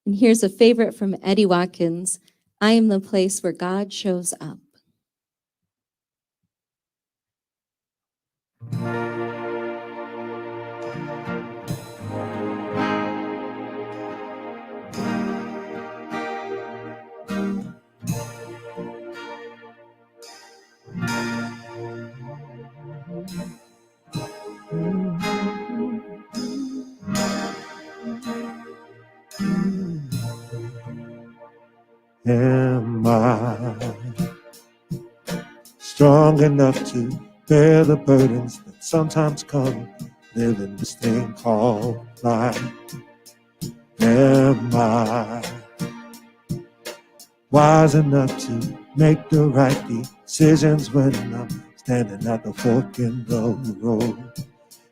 And here's a favorite from Eddie Watkins, I am the place where God shows up. Am I strong enough to bear the burdens that sometimes come living this thing called life? Am I wise enough to make the right decisions when I'm standing at the fork in the road?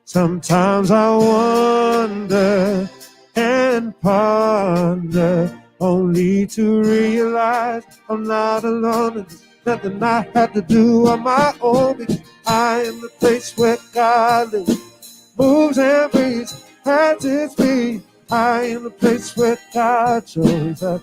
Sometimes I wonder and ponder, only to realize I'm not alone and there's nothing I have to do on my own, because I am the place where God lives, moves and breathes, has his being. I am the place where God shows up.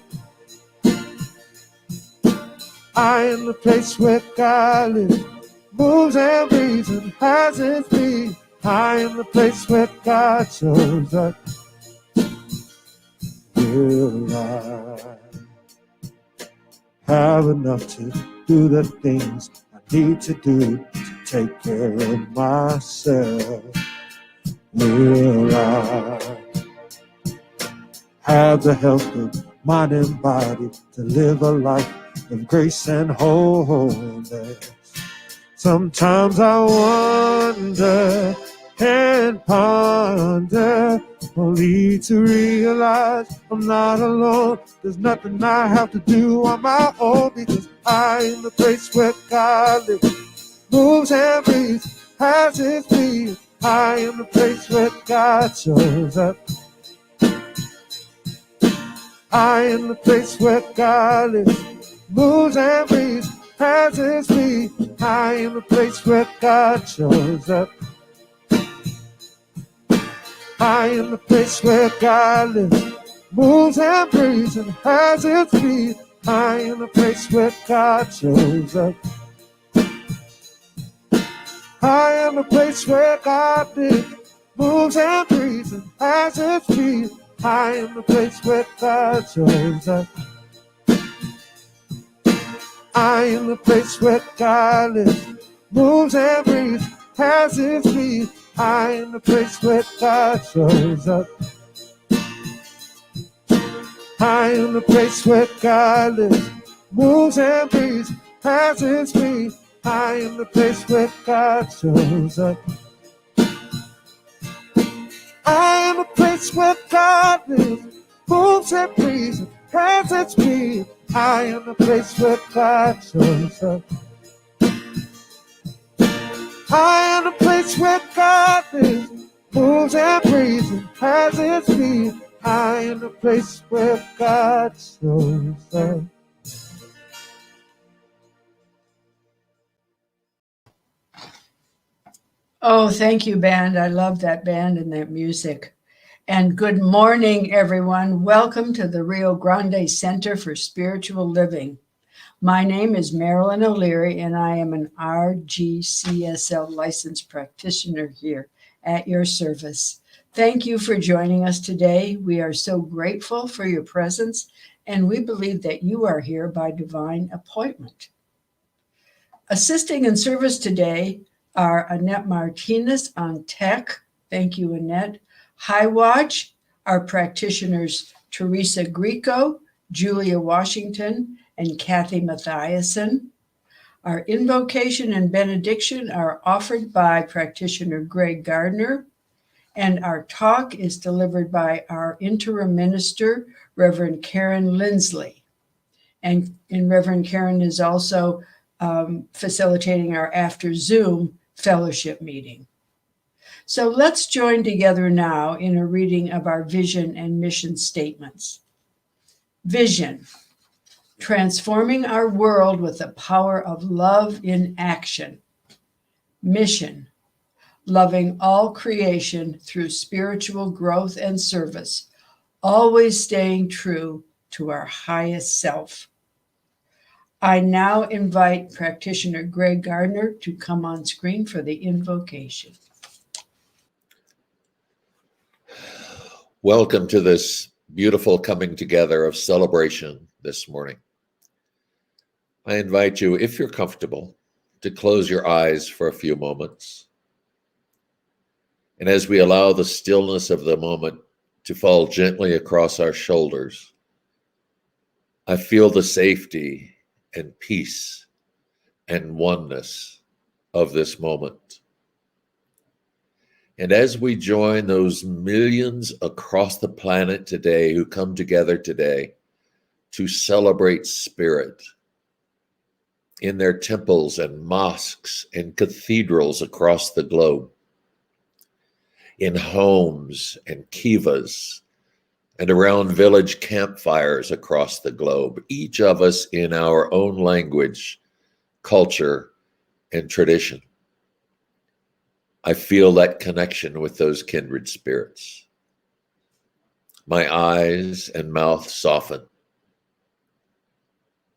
I am the place where God lives, moves and breathes and has his being. I am the place where God shows up. Will I have enough to do the things I need to do to take care of myself? Will I have the health of mind and body to live a life of grace and wholeness? Sometimes I wonder and ponder, only to realize I'm not alone. There's nothing I have to do on my own, because I am the place where God lives, moves and breathes, has his being. I am the place where God shows up. I am the place where God lives, moves and breathes, has his being. I am the place where God shows up. I am the place where God lives, moves and breathes and has his being. I am the place where God shows up. I am the place where God lives, moves and breathes and has his being. I am the place where God shows up. I am the place where God lives, moves and breathes, has his being. I am the place where God shows up. I am the place where God lives, moves and breathes, has his being. I am the place where God shows up. I am the place where God lives, moves and breathes, has his being. I am the place where God shows up. I am the place where God lives, moves and breathes, and has his being. I am the place where God shows up. Oh, thank you, band. I love that band and that music. And good morning, everyone. Welcome to the Rio Grande Center for Spiritual Living. My name is Marilyn O'Leary, and I am an RGCSL licensed practitioner here at your service. Thank you for joining us today. We are so grateful for your presence, and we believe that you are here by divine appointment. Assisting in service today are Annette Martinez on tech. Thank you, Annette. High Watch, our practitioners Teresa Greco, Julia Washington, and Kathy Mathiasen. Our invocation and benediction are offered by practitioner Greg Gardner, and our talk is delivered by our interim minister, Reverend Karen Lindsley. And Reverend Karen is also facilitating our after Zoom fellowship meeting. So let's join together now in a reading of our vision and mission statements. Vision: transforming our world with the power of love in action. Mission: loving all creation through spiritual growth and service, always staying true to our highest self. I now invite practitioner Greg Gardner to come on screen for the invocation. Welcome to this beautiful coming together of celebration this morning. I invite you, if you're comfortable, to close your eyes for a few moments. And as we allow the stillness of the moment to fall gently across our shoulders, I feel the safety and peace and oneness of this moment. And as we join those millions across the planet today who come together today to celebrate spirit in their temples and mosques and cathedrals across the globe, in homes and kivas, and around village campfires across the globe, each of us in our own language, culture, and tradition. I feel that connection with those kindred spirits. My eyes and mouth soften.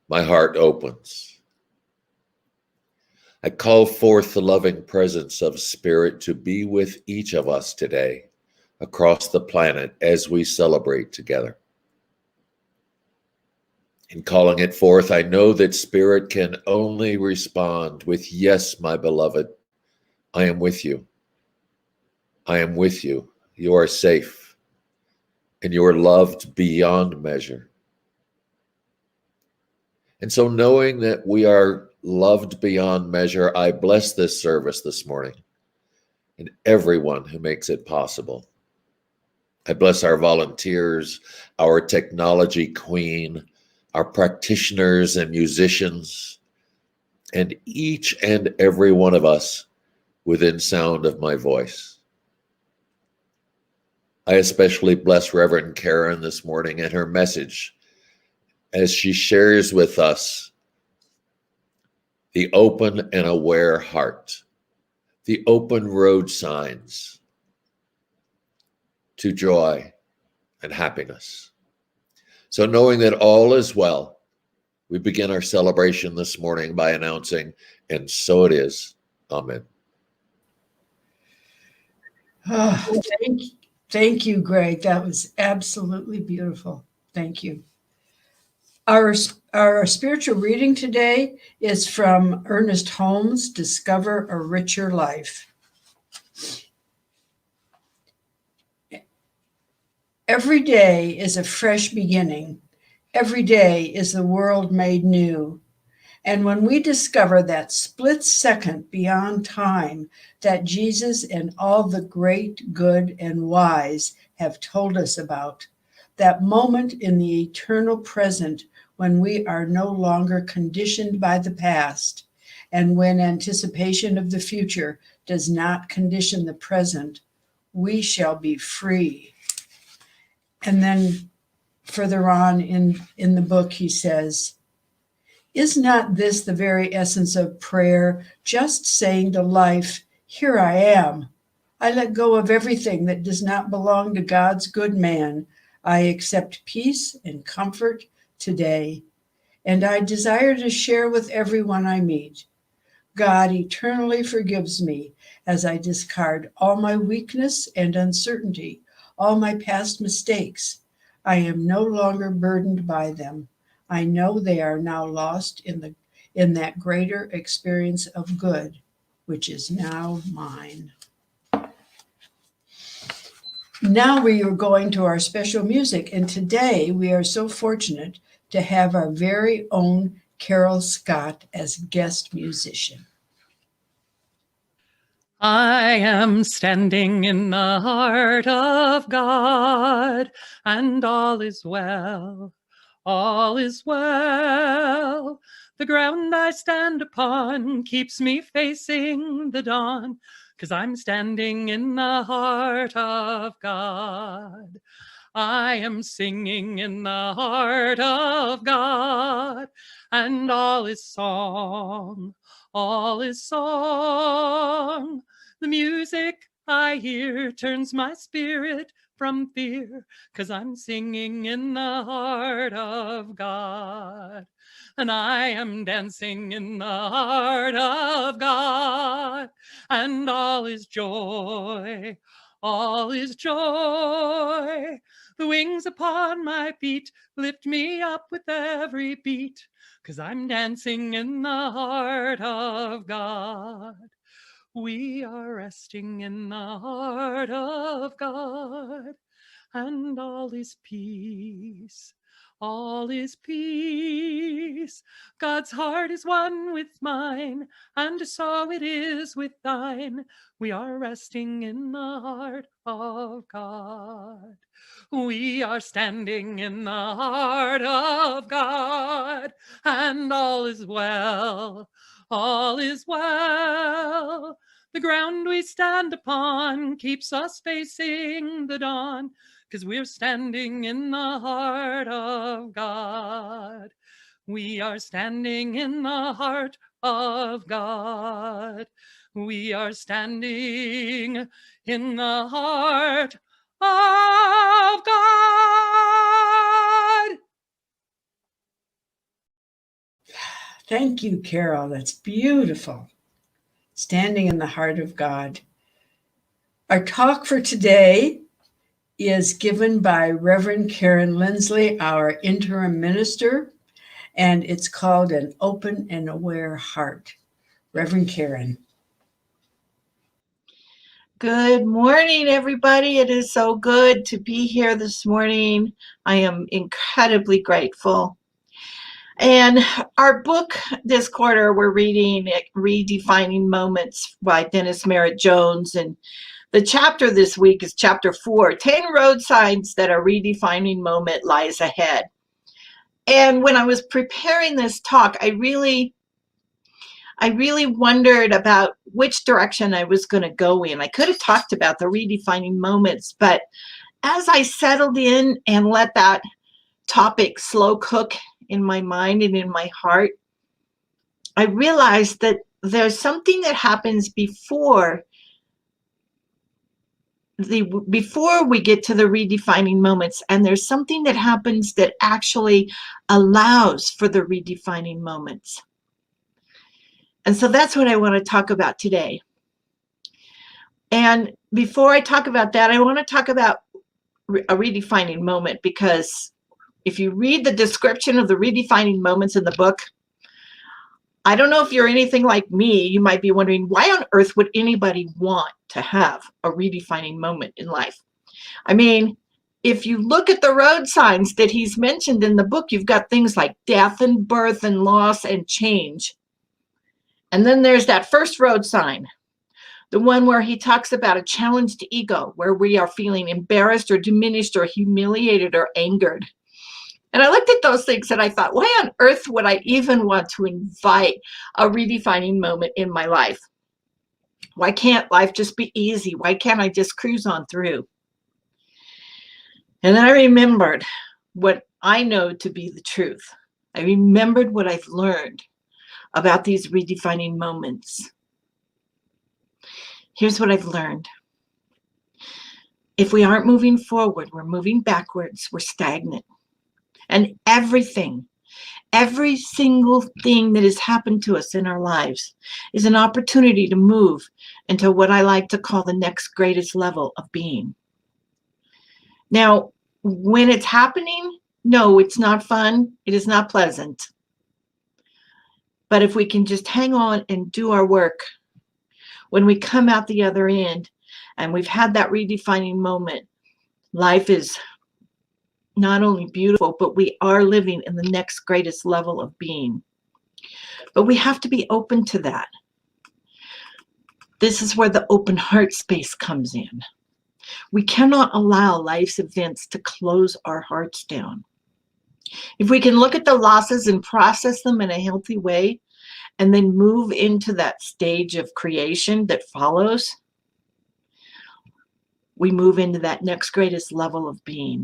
My heart opens. I call forth the loving presence of Spirit to be with each of us today across the planet as we celebrate together. In calling it forth, I know that Spirit can only respond with, yes, my beloved, I am with you. I am with you. You are safe, and you are loved beyond measure. And so knowing that we are loved beyond measure, I bless this service this morning and everyone who makes it possible. I bless our volunteers, our technology queen, our practitioners and musicians, and each and every one of us within sound of my voice. I especially bless Reverend Karen this morning and her message as she shares with us the open and aware heart, the open road signs to joy and happiness. So knowing that all is well, we begin our celebration this morning by announcing, and so it is. Amen. Oh, thank you, Greg. That was absolutely beautiful. Thank you. Our spiritual reading today is from Ernest Holmes' Discover a Richer Life. Every day is a fresh beginning. Every day is the world made new. And when we discover that split second beyond time that Jesus and all the great, good, and wise have told us about, that moment in the eternal present when we are no longer conditioned by the past, and when anticipation of the future does not condition the present, we shall be free. And then further on in the book, he says, is not this the very essence of prayer, just saying to life, here I am. I let go of everything that does not belong to God's good man. I accept peace and comfort today, and I desire to share with everyone I meet. God eternally forgives me as I discard all my weakness and uncertainty, all my past mistakes. I am no longer burdened by them. I know they are now lost in that greater experience of good, which is now mine. Now we are going to our special music, and today we are so fortunate to have our very own Carol Scott as guest musician. I am standing in the heart of God, and all is well, all is well. The ground I stand upon keeps me facing the dawn, 'cause I'm standing in the heart of God. I am singing in the heart of God, and all is song, all is song. The music I hear turns my spirit from fear, 'cause I'm singing in the heart of God. And I am dancing in the heart of God, and all is joy, all is joy. The wings upon my feet lift me up with every beat, 'cause I'm dancing in the heart of God. We are resting in the heart of God, and all is peace. All is peace. God's heart is one with mine, and so it is with thine. We are resting in the heart of God. We are standing in the heart of God, and all is well. All is well. The ground we stand upon keeps us facing the dawn, 'cause we're standing in the heart of God. We are standing in the heart of God. We are standing in the heart of God. Thank you, Carol. That's beautiful. Standing in the heart of God. Our talk for today is given by Reverend Karen Lindsley, our interim minister, and it's called An Open and Aware Heart. Reverend Karen. Good morning, everybody. It is so good to be here this morning. I am incredibly grateful. And our book this quarter, we're reading Redefining Moments by Dennis Merritt Jones. And the chapter this week is chapter 4, 10 road signs that a redefining moment lies ahead. And when I was preparing this talk, I really wondered about which direction I was going to go in. I could have talked about the redefining moments, but as I settled in and let that topic slow cook in my mind and in my heart, I realized that there's something that happens before we get to the redefining moments, and there's something that happens that actually allows for the redefining moments. And so that's what I want to talk about today. And before I talk about that, I want to talk about a redefining moment, because if you read the description of the redefining moments in the book, I don't know if you're anything like me, you might be wondering, why on earth would anybody want to have a redefining moment in life? I mean, if you look at the road signs that he's mentioned in the book, you've got things like death and birth and loss and change. And then there's that first road sign, the one where he talks about a challenged ego, where we are feeling embarrassed or diminished or humiliated or angered. And I looked at those things and I thought, why on earth would I even want to invite a redefining moment in my life? Why can't life just be easy? Why can't I just cruise on through? And then I remembered what I know to be the truth. I remembered what I've learned about these redefining moments. Here's what I've learned. If we aren't moving forward, we're moving backwards, we're stagnant. And every single thing that has happened to us in our lives is an opportunity to move into what I like to call the next greatest level of being. Now, when it's happening, no, it's not fun. It is not pleasant. But if we can just hang on and do our work, when we come out the other end and we've had that redefining moment, life is not only beautiful, but we are living in the next greatest level of being. But we have to be open to that. This is where the open heart space comes in. We cannot allow life's events to close our hearts down. If we can look at the losses and process them in a healthy way, and then move into that stage of creation that follows, we move into that next greatest level of being.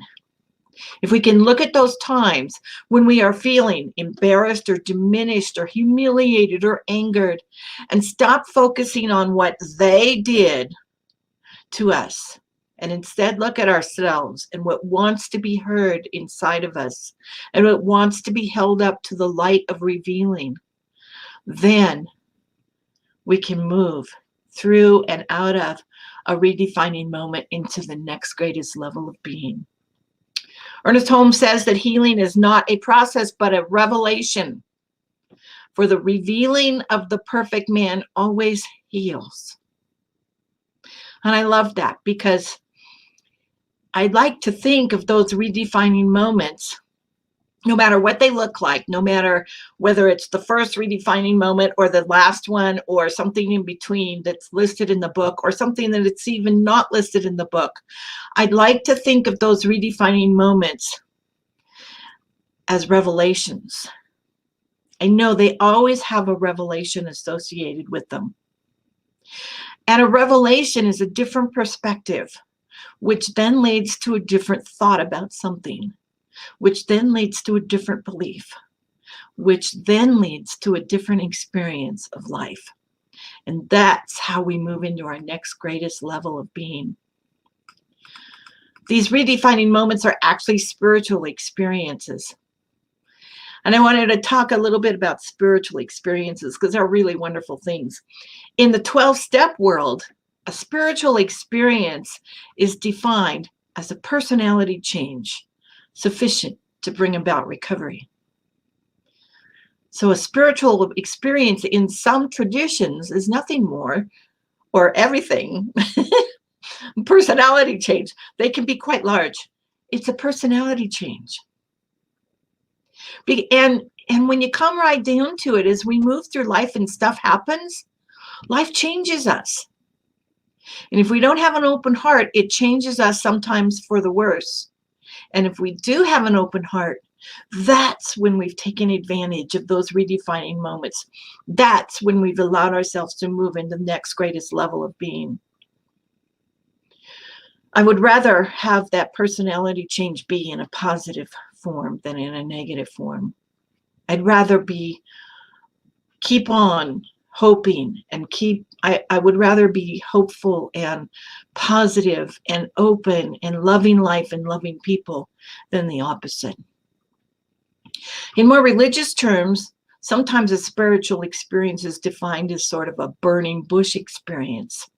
If we can look at those times when we are feeling embarrassed or diminished or humiliated or angered, and stop focusing on what they did to us and instead look at ourselves and what wants to be heard inside of us and what wants to be held up to the light of revealing, then we can move through and out of a redefining moment into the next greatest level of being. Ernest Holmes says that healing is not a process, but a revelation. For the revealing of the perfect man always heals. And I love that, because I'd like to think of those redefining moments, no matter what they look like, no matter whether it's the first redefining moment or the last one or something in between that's listed in the book or something that it's even not listed in the book. I'd like to think of those redefining moments as revelations. I know they always have a revelation associated with them. And a revelation is a different perspective, which then leads to a different thought about something, which then leads to a different belief, which then leads to a different experience of life. And that's how we move into our next greatest level of being. These redefining moments are actually spiritual experiences. And I wanted to talk a little bit about spiritual experiences because they're really wonderful things. In the 12-step world, a spiritual experience is defined as a personality change sufficient to bring about recovery. So a spiritual experience in some traditions is nothing more, or everything, personality change. They can be quite large. It's a personality change. And when you come right down to it, as we move through life and stuff happens, life changes us. And if we don't have an open heart, it changes us sometimes for the worse. And if we do have an open heart, that's when we've taken advantage of those redefining moments. That's when we've allowed ourselves to move into the next greatest level of being. I would rather have that personality change be in a positive form than in a negative form. I'd rather keep on hoping and I would rather be hopeful and positive and open and loving life and loving people than the opposite. In more religious terms, sometimes a spiritual experience is defined as sort of a burning bush experience.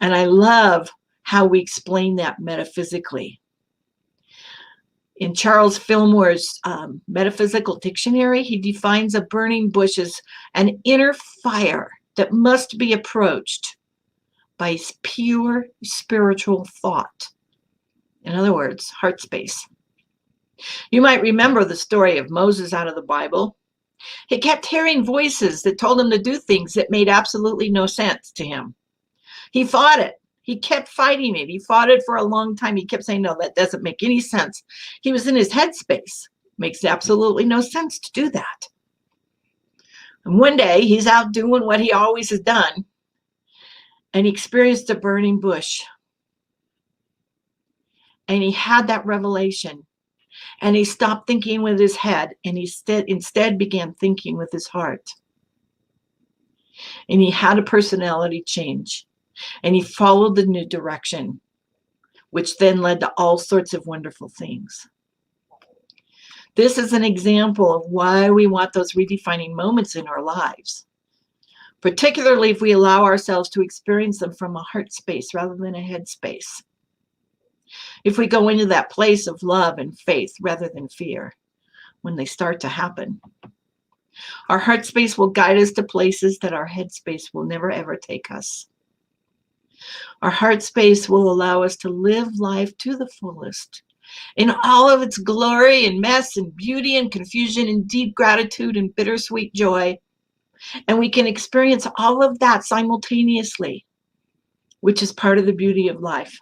And I love how we explain that metaphysically. In Charles Fillmore's Metaphysical Dictionary, he defines a burning bush as an inner fire that must be approached by pure spiritual thought. In other words, heart space. You might remember the story of Moses out of the Bible. He kept hearing voices that told him to do things that made absolutely no sense to him. He fought it. He kept fighting it. He fought it for a long time. He kept saying, no, that doesn't make any sense. He was in his headspace. Makes absolutely no sense to do that. And one day he's out doing what he always has done. And he experienced a burning bush. And he had that revelation. And he stopped thinking with his head and he instead began thinking with his heart. And he had a personality change. And he followed the new direction, which then led to all sorts of wonderful things. This is an example of why we want those redefining moments in our lives, particularly if we allow ourselves to experience them from a heart space rather than a head space. If we go into that place of love and faith rather than fear when they start to happen. Our heart space will guide us to places that our head space will never ever take us. Our heart space will allow us to live life to the fullest in all of its glory and mess and beauty and confusion and deep gratitude and bittersweet joy. And we can experience all of that simultaneously, which is part of the beauty of life.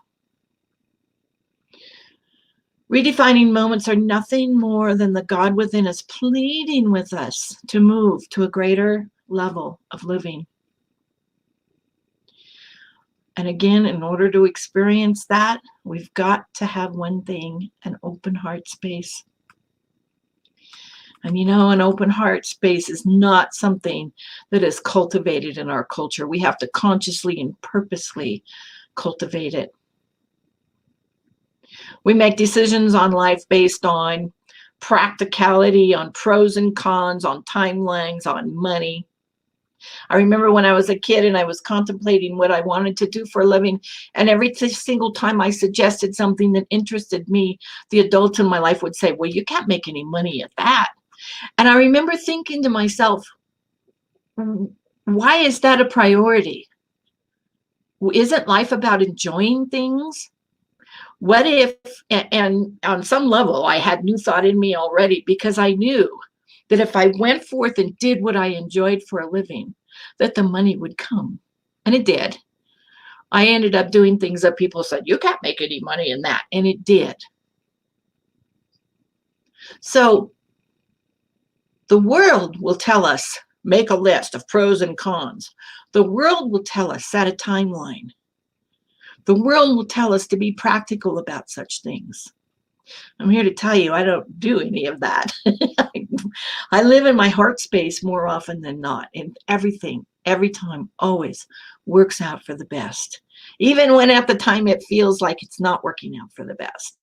Redefining moments are nothing more than the God within us pleading with us to move to a greater level of living. And again, in order to experience that, we've got to have one thing, an open heart space. And you know, an open heart space is not something that is cultivated in our culture. We have to consciously and purposely cultivate it. We make decisions on life based on practicality, on pros and cons, on timelines, on money. I remember when I was a kid and I was contemplating what I wanted to do for a living, and every single time I suggested something that interested me, the adults in my life would say, well, you can't make any money at that. And I remember thinking to myself, why is that a priority? Isn't life about enjoying things? What if, and on some level, I had new thought in me already, because I knew that if I went forth and did what I enjoyed for a living, that the money would come. And it did. I ended up doing things that people said, you can't make any money in that. And it did. So the world will tell us, make a list of pros and cons. The world will tell us, set a timeline. The world will tell us to be practical about such things. I'm here to tell you, I don't do any of that. I live in my heart space more often than not, and everything, every time, always works out for the best, even when at the time it feels like it's not working out for the best.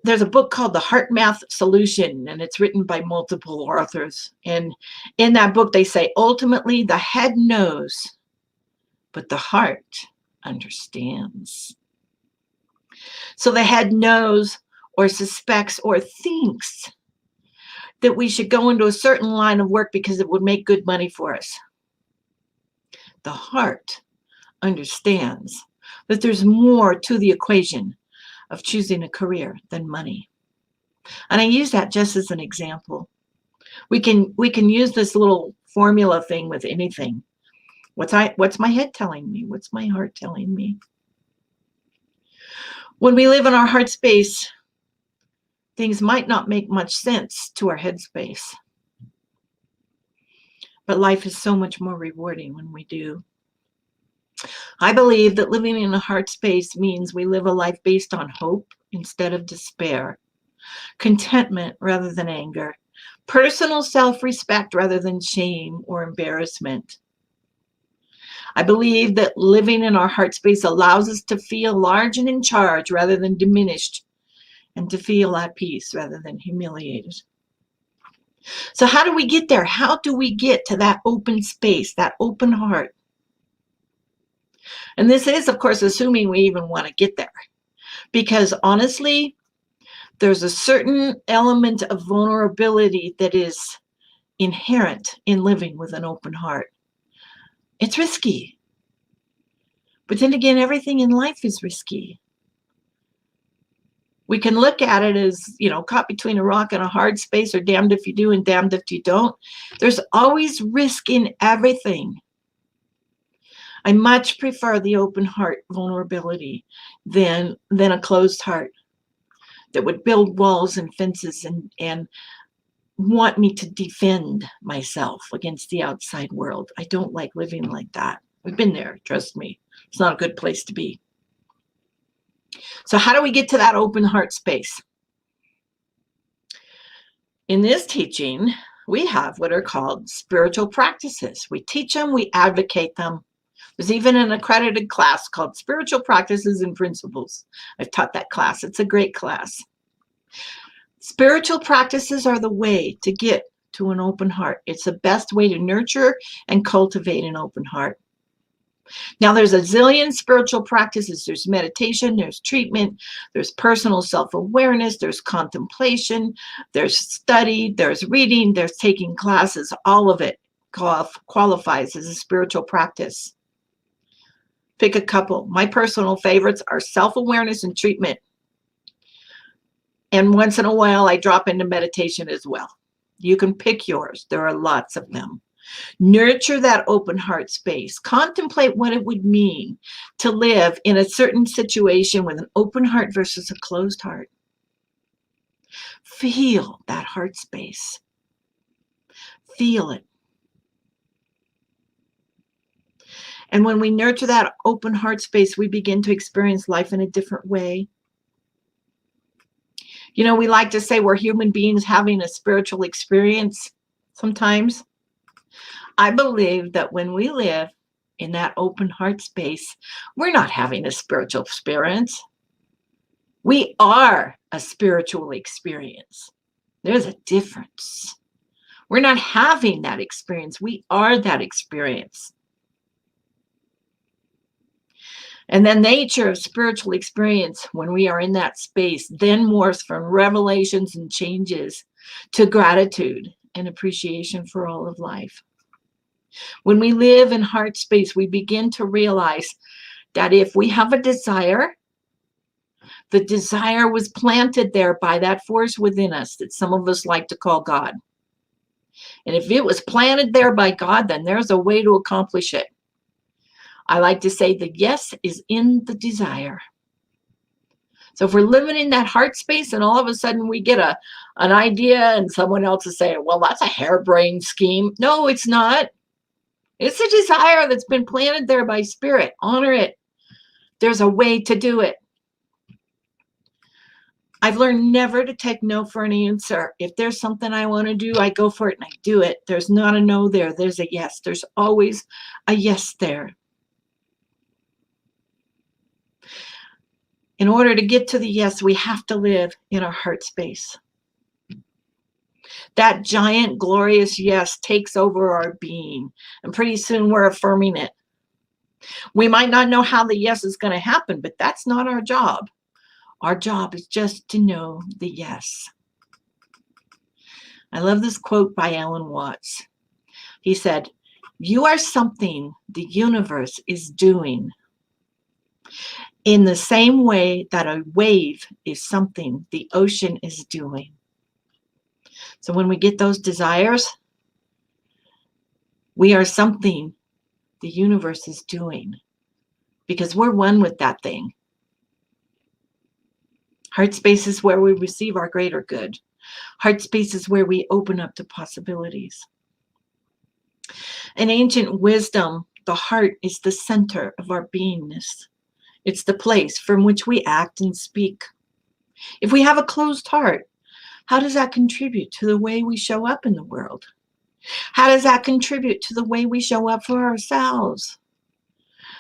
There's a book called The Heart Math Solution, and it's written by multiple authors. And in that book, they say, ultimately, the head knows, but the heart understands. So the head knows or suspects or thinks that we should go into a certain line of work because it would make good money for us. The heart understands that there's more to the equation of choosing a career than money. And I use that just as an example. We can use this little formula thing with anything. What's my head telling me? What's my heart telling me? When we live in our heart space, things might not make much sense to our head space. But life is so much more rewarding when we do. I believe that living in a heart space means we live a life based on hope instead of despair, contentment rather than anger, personal self-respect rather than shame or embarrassment. I believe that living in our heart space allows us to feel large and in charge rather than diminished, and to feel at peace rather than humiliated. So how do we get there? How do we get to that open space, that open heart? And this is, of course, assuming we even want to get there. Because honestly, there's a certain element of vulnerability that is inherent in living with an open heart. It's risky. But then again, everything in life is risky. We can look at it as, caught between a rock and a hard space, or damned if you do and damned if you don't. There's always risk in everything. I much prefer the open heart vulnerability than a closed heart that would build walls and fences and want me to defend myself against the outside world. I don't like living like that. We've been there, trust me. It's not a good place to be. So how do we get to that open heart space? In this teaching, we have what are called spiritual practices. We teach them, we advocate them. There's even an accredited class called Spiritual Practices and Principles. I've taught that class. It's a great class. Spiritual practices are the way to get to an open heart. It's the best way to nurture and cultivate an open heart. Now, there's a zillion spiritual practices. There's meditation, there's treatment, there's personal self-awareness, there's contemplation, there's study, there's reading, there's taking classes. All of it qualifies as a spiritual practice. Pick a couple. My personal favorites are self-awareness and treatment. And once in a while, I drop into meditation as well. You can pick yours. There are lots of them. Nurture that open heart space. Contemplate what it would mean to live in a certain situation with an open heart versus a closed heart. Feel that heart space. Feel it. And when we nurture that open heart space, we begin to experience life in a different way. We like to say we're human beings having a spiritual experience sometimes. I believe that when we live in that open heart space, we're not having a spiritual experience. We are a spiritual experience. There's a difference. We're not having that experience. We are that experience. And the nature of spiritual experience when we are in that space then morphs from revelations and changes to gratitude and appreciation for all of life. When we live in heart space, we begin to realize that if we have a desire, the desire was planted there by that force within us that some of us like to call God. And if it was planted there by God, then there's a way to accomplish it. I like to say the yes is in the desire. So if we're living in that heart space and all of a sudden we get an idea and someone else is saying, well, that's a harebrained scheme. No, it's not. It's a desire that's been planted there by Spirit. Honor it. There's a way to do it. I've learned never to take no for an answer. If there's something I want to do, I go for it and I do it. There's not a no there. There's a yes. There's always a yes there. In order to get to the yes, we have to live in our heart space. That giant, glorious yes takes over our being, and pretty soon we're affirming it. We might not know how the yes is going to happen, but that's not our job. Our job is just to know the yes. I love this quote by Alan Watts. He said, "You are something the universe is doing in the same way that a wave is something the ocean is doing." So when we get those desires, we are something the universe is doing because we're one with that thing. Heart space is where we receive our greater good. Heart space is where we open up to possibilities. In ancient wisdom, the heart is the center of our beingness. It's the place from which we act and speak. If we have a closed heart, how does that contribute to the way we show up in the world? How does that contribute to the way we show up for ourselves?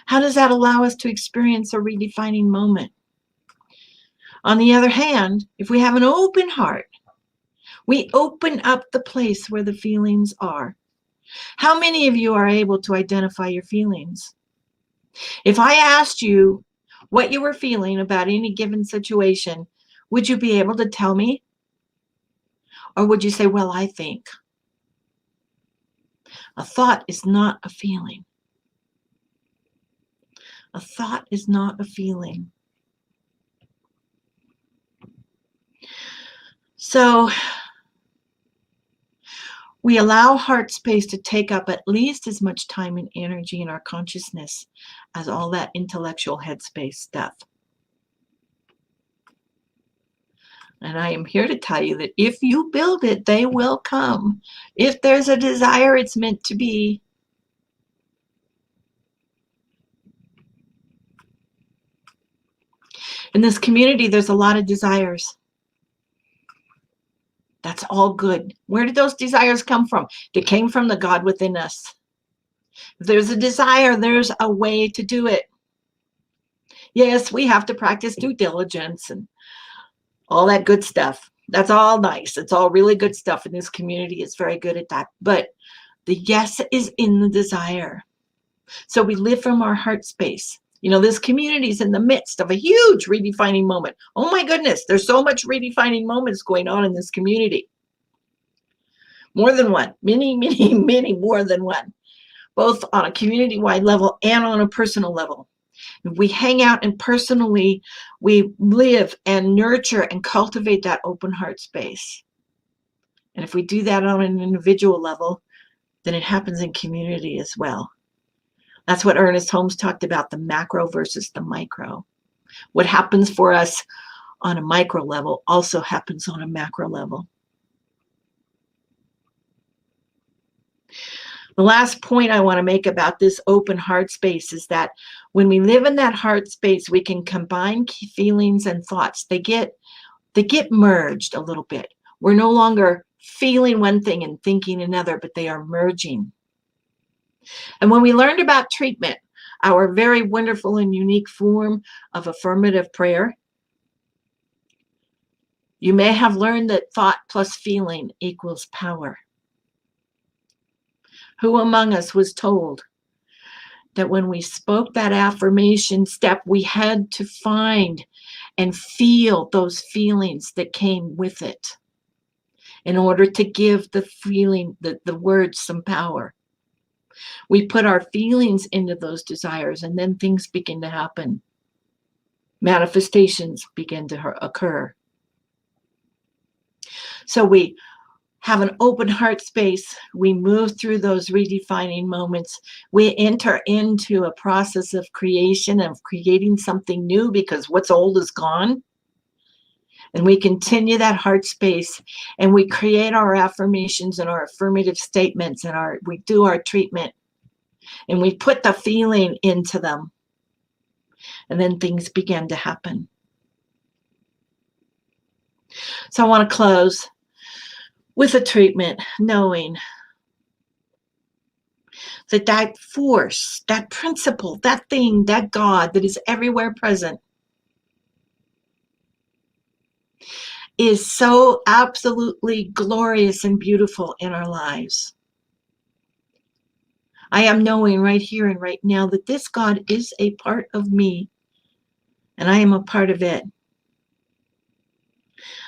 How does that allow us to experience a redefining moment? On the other hand, if we have an open heart, we open up the place where the feelings are. How many of you are able to identify your feelings? If I asked you what you were feeling about any given situation, would you be able to tell me? Or would you say, well, I think? A thought is not a feeling. A thought is not a feeling. So we allow heart space to take up at least as much time and energy in our consciousness as all that intellectual headspace stuff. And I am here to tell you that if you build it, they will come. If there's a desire, it's meant to be. In this community, there's a lot of desires. That's all good. Where did those desires come from? They came from the God within us. If there's a desire, there's a way to do it. Yes, we have to practice due diligence and all that good stuff. That's all nice. It's all really good stuff. And this community is very good at that. But the yes is in the desire. So we live from our heart space. You know, this community is in the midst of a huge redefining moment. Oh my goodness, there's so much redefining moments going on in this community. More than one, many, many, many more than one, both on a community-wide level and on a personal level. We hang out and personally, we live and nurture and cultivate that open heart space. And if we do that on an individual level, then it happens in community as well. That's what Ernest Holmes talked about, the macro versus the micro. What happens for us on a micro level also happens on a macro level. The last point I want to make about this open heart space is that when we live in that heart space, we can combine feelings and thoughts. They get merged a little bit. We're no longer feeling one thing and thinking another, but they are merging. And when we learned about treatment, our very wonderful and unique form of affirmative prayer, you may have learned that thought plus feeling equals power. Who among us was told that when we spoke that affirmation step, we had to find and feel those feelings that came with it in order to give the feeling, the words some power? We put our feelings into those desires, and then things begin to happen. Manifestations begin to occur. So we have an open heart space. We move through those redefining moments. We enter into a process of creation, of creating something new, because what's old is gone. And we continue that heart space, and we create our affirmations and our affirmative statements, and we do our treatment, and we put the feeling into them. And then things begin to happen. So I want to close with a treatment, knowing that that force, that principle, that thing, that God that is everywhere present is so absolutely glorious and beautiful in our lives. I am knowing right here and right now that this God is a part of me, and I am a part of it.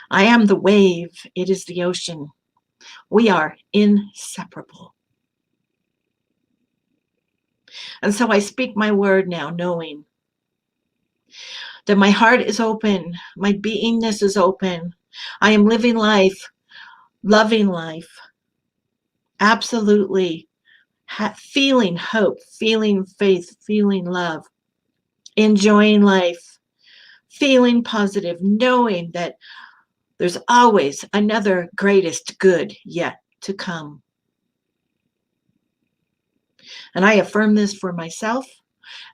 I am the wave, it is the ocean. We are inseparable. And so I speak my word now, knowing that my heart is open, my beingness is open. I am living life, loving life, absolutely feeling hope, feeling faith, feeling love, enjoying life, feeling positive, knowing that there's always another greatest good yet to come. And I affirm this for myself,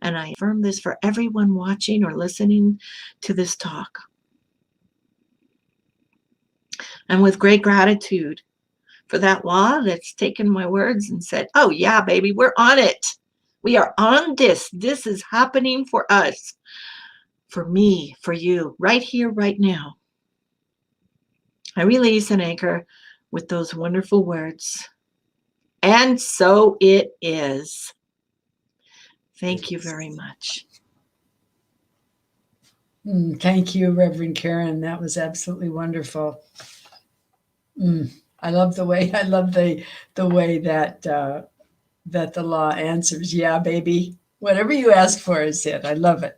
and I affirm this for everyone watching or listening to this talk. And with great gratitude for that law that's taken my words and said, oh yeah, baby, we're on it. We are on this. This is happening for us, for me, for you, right here, right now. I release and anchor with those wonderful words. And so it is. Thank you very much. Thank you, Reverend Karen. That was absolutely wonderful. I love the way that that the law answers. Yeah, baby. Whatever you ask for is it. I love it.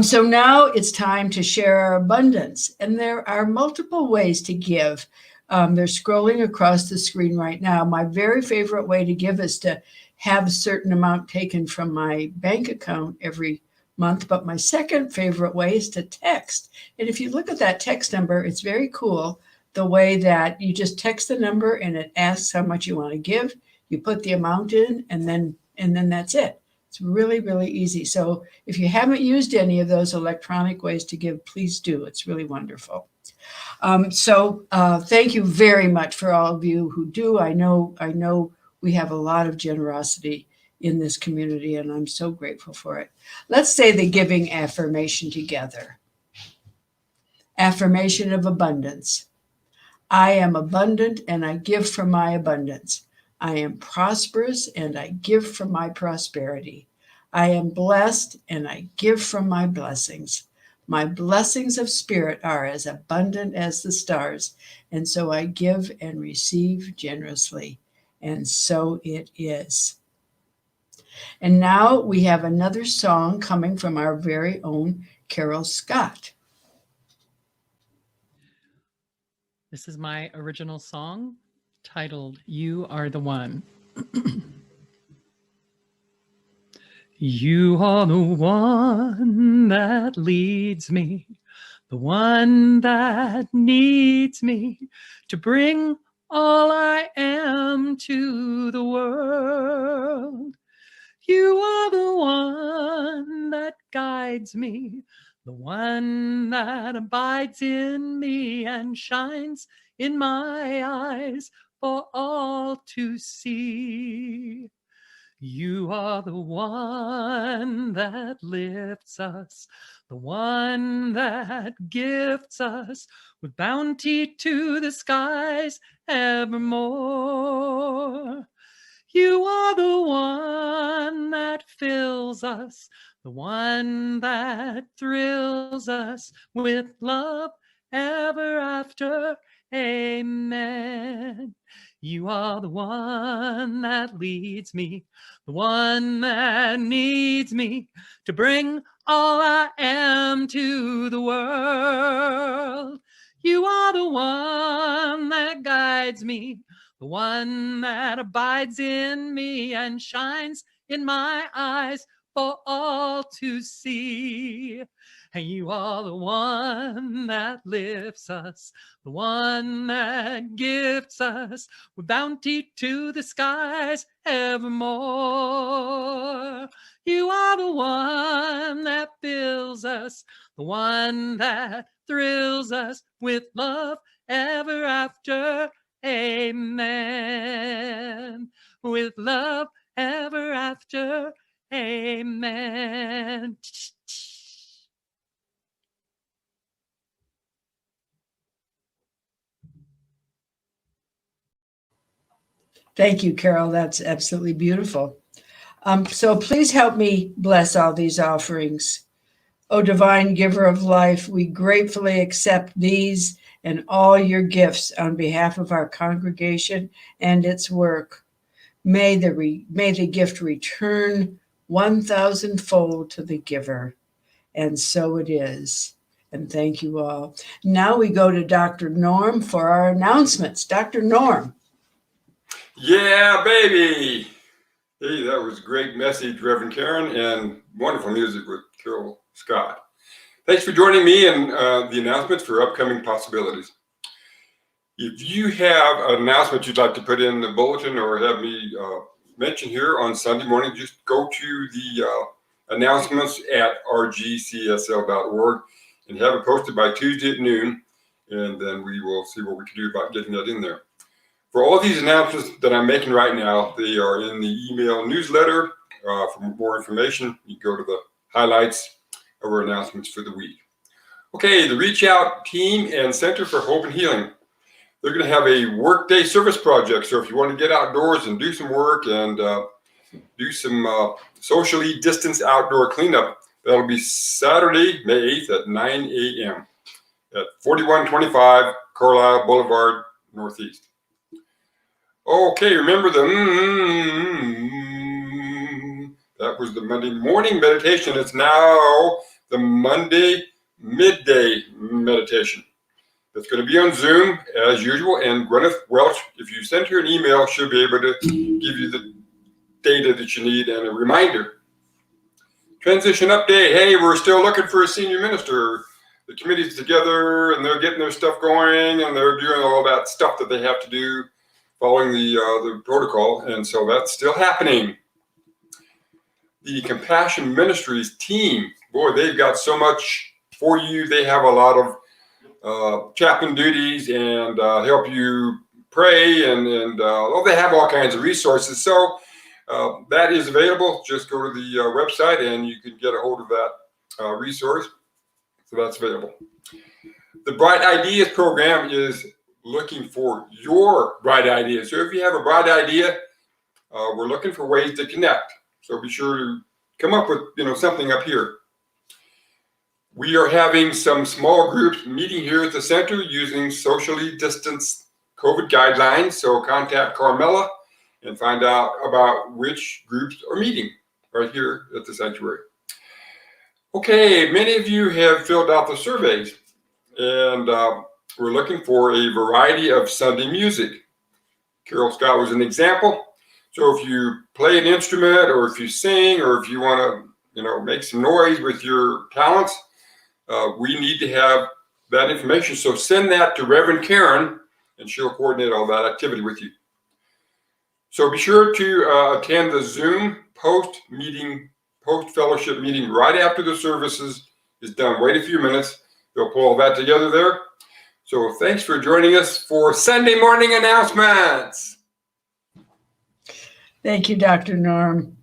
So now it's time to share our abundance, and there are multiple ways to give. They're scrolling across the screen right now. My very favorite way to give is to have a certain amount taken from my bank account every month. But my second favorite way is to text. And if you look at that text number, it's very cool. The way that you just text the number and it asks how much you want to give. You put the amount in, and then that's it. It's really, really easy. So if you haven't used any of those electronic ways to give, please do. It's really wonderful. Thank you very much for all of you who do. I know we have a lot of generosity in this community, and I'm so grateful for it. Let's say the giving affirmation together. Affirmation of abundance. I am abundant, and I give from my abundance. I am prosperous, and I give from my prosperity. I am blessed, and I give from my blessings. My blessings of spirit are as abundant as the stars, and so I give and receive generously. And so it is. And now we have another song coming from our very own Carol Scott. This is my original song titled You Are the One. You are the one that leads me, the one that needs me to bring all I am to the world. You are the one that guides me, the one that abides in me and shines in my eyes for all to see. You are the one that lifts us, the one that gifts us with bounty to the skies evermore. You are the one that fills us, the one that thrills us with love ever after. Amen. You are the one that leads me, the one that needs me to bring all I am to the world. You are the one that guides me, the one that abides in me and shines in my eyes for all to see. And you are the one that lifts us, the one that gifts us with bounty to the skies evermore. You are the one that fills us, the one that thrills us with love ever after. Amen. With love ever after. Amen. Thank you, Carol. That's absolutely beautiful. So please help me bless all these offerings. O divine giver of life, we gratefully accept these and all your gifts on behalf of our congregation and its work. May the gift return 1,000-fold to the giver. And so it is. And thank you all. Now we go to Dr. Norm for our announcements. Dr. Norm. Yeah, baby. Hey, that was a great message, Reverend Karen, and wonderful music with Carol Scott. Thanks for joining me in the announcements for upcoming possibilities. If you have an announcement you'd like to put in the bulletin or have me mention here on Sunday morning, just go to the announcements at rgcsl.org and have it posted by Tuesday at noon, and then we will see what we can do about getting that in there. For all of these announcements that I'm making right now, they are in the email newsletter. For more information, you go to the highlights of our announcements for the week. Okay, the Reach Out Team and Center for Hope and Healing. They're going to have a workday service project. So if you want to get outdoors and do some work and do some socially distanced outdoor cleanup, that'll be Saturday, May 8th at 9 a.m. at 4125 Carlisle Boulevard, Northeast. Okay, remember that was the Monday morning meditation. It's now the Monday midday meditation. It's going to be on Zoom as usual, and Gwyneth Welch, if you send her an email, she'll be able to give you the data that you need and a reminder. Transition update. Hey, we're still looking for a senior minister. The committee's together and they're getting their stuff going and they're doing all that stuff that they have to do following the protocol, and so that's still happening. The Compassion Ministries team, boy, they've got so much for you. They have a lot of chaplain duties and help you pray, and they have all kinds of resources. So that is available. Just go to the website and you can get a hold of that resource. So that's available. The Bright Ideas program is looking for your bright ideas. So if you have a bright idea, we're looking for ways to connect. So be sure to come up with something up here. We are having some small groups meeting here at the center using socially distanced COVID guidelines. So contact Carmela and find out about which groups are meeting right here at the sanctuary. Okay, many of you have filled out the surveys, and we're looking for a variety of Sunday music. Carol Scott was an example. So if you play an instrument, or if you sing, or if you want to, make some noise with your talents, we need to have that information. So send that to Reverend Karen, and she'll coordinate all that activity with you. So be sure to attend the Zoom post-fellowship meeting right after the services is done. Wait a few minutes. They'll pull all that together there. So thanks for joining us for Sunday morning announcements. Thank you, Dr. Norm.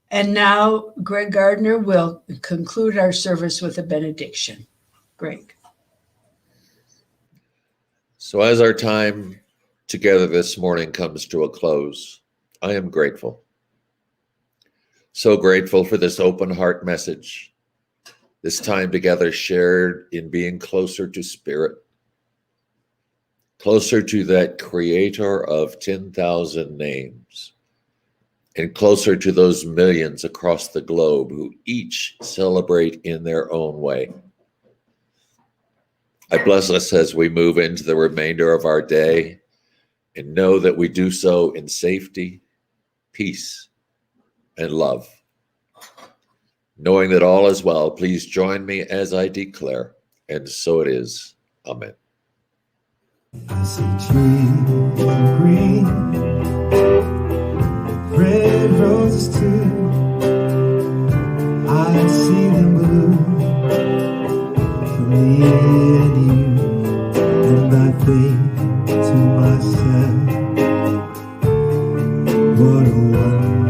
And now Greg Gardner will conclude our service with a benediction. Greg. So as our time together this morning comes to a close, I am grateful. So grateful for this open heart message, this time together shared in being closer to Spirit, closer to that creator of 10,000 names, and closer to those millions across the globe who each celebrate in their own way. I bless us as we move into the remainder of our day and know that we do so in safety, peace, and love. Knowing that all is well, please join me as I declare, and so it is. Amen. I see trees of green, red roses too. I see them blue for me and you. And I think to myself, what a wonderful